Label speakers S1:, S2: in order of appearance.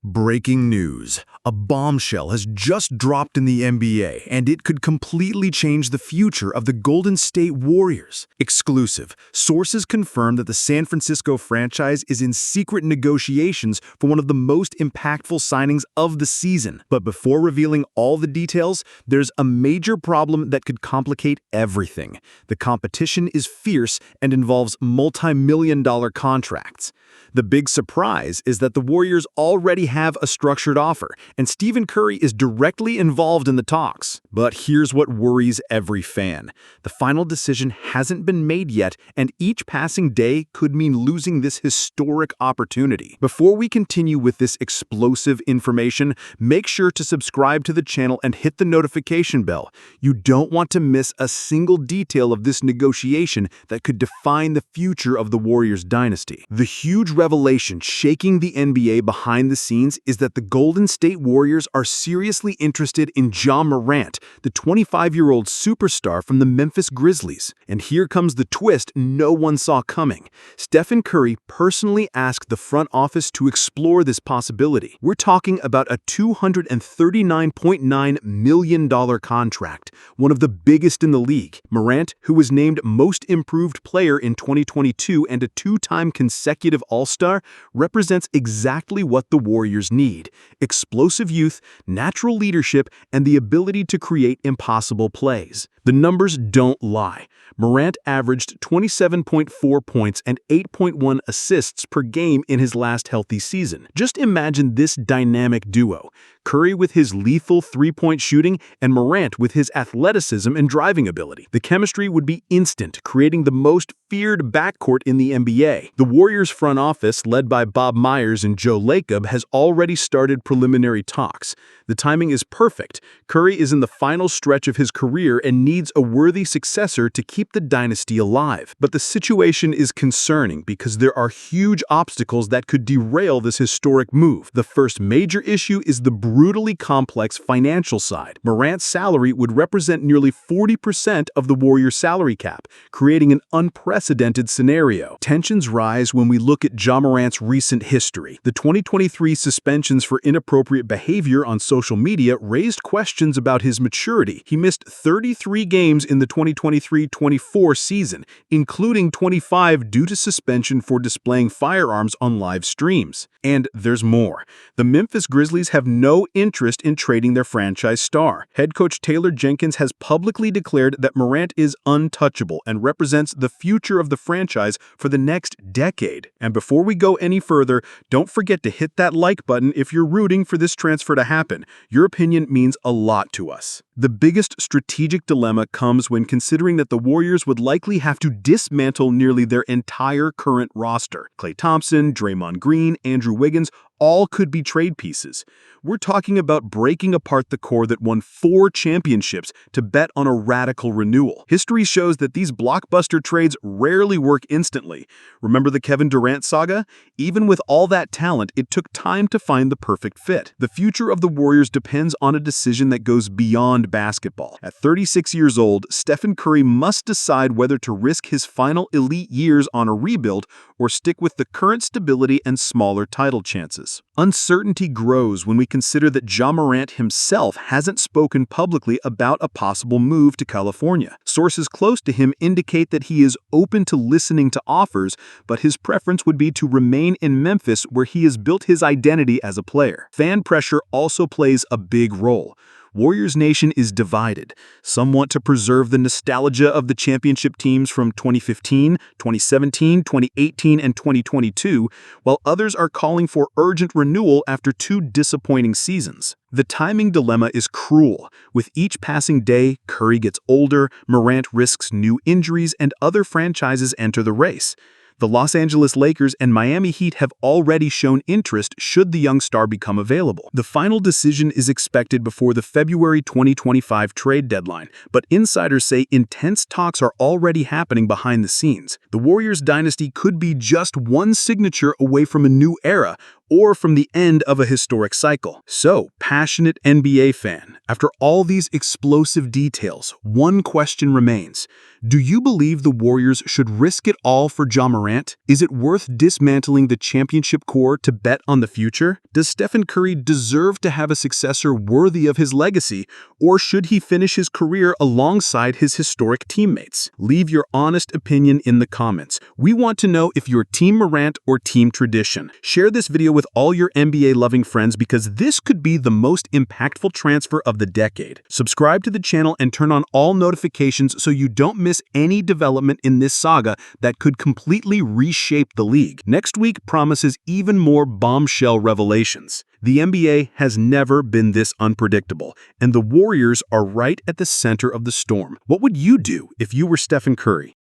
S1: Breaking news. A bombshell has just dropped in the NBA, and it could completely change the future of the Golden State Warriors. Exclusive. Sources confirm that the San Francisco franchise is in secret negotiations for one of the most impactful signings of the season. But before revealing all the details, there's a major problem that could complicate everything. The competition is fierce and involves multi-million-dollar contracts. The big surprise is that the Warriors already have a structured offer, and Stephen Curry is directly involved in the talks. But here's what worries every fan. The final decision hasn't been made yet, and each passing day could mean losing this historic opportunity. Before we continue with this explosive information, make sure to subscribe to the channel and hit the notification bell. You don't want to miss a single detail of this negotiation that could define the future of the Warriors dynasty. The huge revelation shaking the NBA behind the scenes is that the Golden State Warriors are seriously interested in Ja Morant, the 25-year-old superstar from the Memphis Grizzlies. And here comes the twist no one saw coming. Stephen Curry personally asked the front office to explore this possibility. We're talking about a $239.9 million contract, one of the biggest in the league. Morant, who was named Most Improved Player in 2022 and a two-time consecutive All-Star, represents exactly what the Warriors need: explosive youth, natural leadership, and the ability to create impossible plays. The numbers don't lie. Morant averaged 27.4 points and 8.1 assists per game in his last healthy season. Just imagine this dynamic duo: Curry with his lethal three-point shooting and Morant with his athleticism and driving ability. The chemistry would be instant, creating the most feared backcourt in the NBA. The Warriors front office, led by Bob Myers and Joe Lacob, has already started preliminary talks. The timing is perfect. Curry is in the final stretch of his career and needs a worthy successor to keep the dynasty alive. But the situation is concerning because there are huge obstacles that could derail this historic move. The first major issue is the brutally complex financial side. Morant's salary would represent nearly 40% of the Warriors' salary cap, creating an unprecedented scenario. Tensions rise when we look at Ja Morant's recent history. The 2023 suspensions for inappropriate behavior on social media raised questions about his maturity. He missed 33 games in the 2023-24 season, including 25 due to suspension for displaying firearms on live streams. And there's more. The Memphis Grizzlies have no interest in trading their franchise star. Head coach Taylor Jenkins has publicly declared that Morant is untouchable and represents the future of the franchise for the next decade. And before we go any further, don't forget to hit that like button if you're rooting for this transfer to happen. Your opinion means a lot to us. The biggest strategic dilemma comes when considering that the Warriors would likely have to dismantle nearly their entire current roster. Klay Thompson, Draymond Green, Andrew Wiggins, all could be trade pieces. We're talking about breaking apart the core that won 4 championships to bet on a radical renewal. History shows that these blockbuster trades rarely work instantly. Remember the Kevin Durant saga? Even with all that talent, it took time to find the perfect fit. The future of the Warriors depends on a decision that goes beyond basketball. At 36 years old, Stephen Curry must decide whether to risk his final elite years on a rebuild or stick with the current stability and smaller title chances. Uncertainty grows when we consider that Ja Morant himself hasn't spoken publicly about a possible move to California. Sources close to him indicate that he is open to listening to offers, but his preference would be to remain in Memphis, where he has built his identity as a player. Fan pressure also plays a big role. Warriors Nation is divided. Some want to preserve the nostalgia of the championship teams from 2015, 2017, 2018, and 2022, while others are calling for urgent renewal after 2 disappointing seasons. The timing dilemma is cruel. With each passing day, Curry gets older, Morant risks new injuries, and other franchises enter the race. The Los Angeles Lakers and Miami Heat have already shown interest should the young star become available. The final decision is expected before the February 2025 trade deadline, but insiders say intense talks are already happening behind the scenes. The Warriors dynasty could be just one signature away from a new era, or from the end of a historic cycle. So, passionate NBA fan, after all these explosive details, one question remains. Do you believe the Warriors should risk it all for Ja Morant? Is it worth dismantling the championship core to bet on the future? Does Stephen Curry deserve to have a successor worthy of his legacy, or should he finish his career alongside his historic teammates? Leave your honest opinion in the comments. We want to know if you're Team Morant or Team Tradition. Share this video with all your NBA-loving friends because this could be the most impactful transfer of the decade. Subscribe to the channel and turn on all notifications so you don't miss any development in this saga that could completely reshape the league. Next week promises even more bombshell revelations. The NBA has never been this unpredictable, and the Warriors are right at the center of the storm. What would you do if you were Stephen Curry?